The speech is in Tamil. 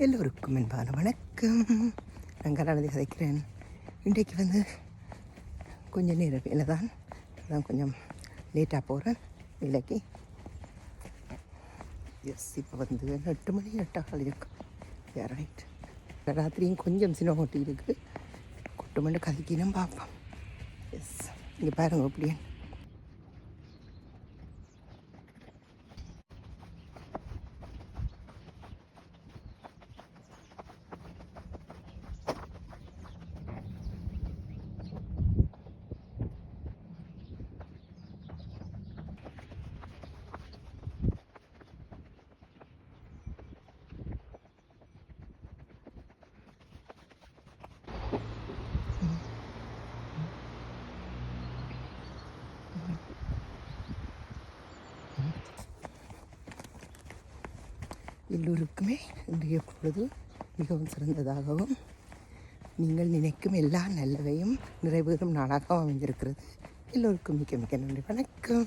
எல்லோருக்கும் என்பான வணக்கம். நான் கலாநிதி கதைக்கிறேன். இன்றைக்கு கொஞ்சம் நேரம் வேலை தான், அதான் கொஞ்சம் லேட்டாக போகிறேன் வேலைக்கு. எஸ், இப்போ 8 மணி 8:15 இருக்கு. ரைட். ராத்திரியும் கொஞ்சம் சினிமா கொட்டி இருக்குது. கொட்டு மண்டு கதைக்கினும் பார்ப்போம். எஸ், இங்கே பாருங்க அப்படியே எல்லோருக்குமே இன்றைய பொழுது மிகவும் சிறந்ததாகவும் நீங்கள் நினைக்கும் எல்லா நல்லவையும் நிறைவேறும் நாளாகவும் அமைந்திருக்கிறது. எல்லோருக்கும் மிக்க மிக்க நன்றி. வணக்கம்.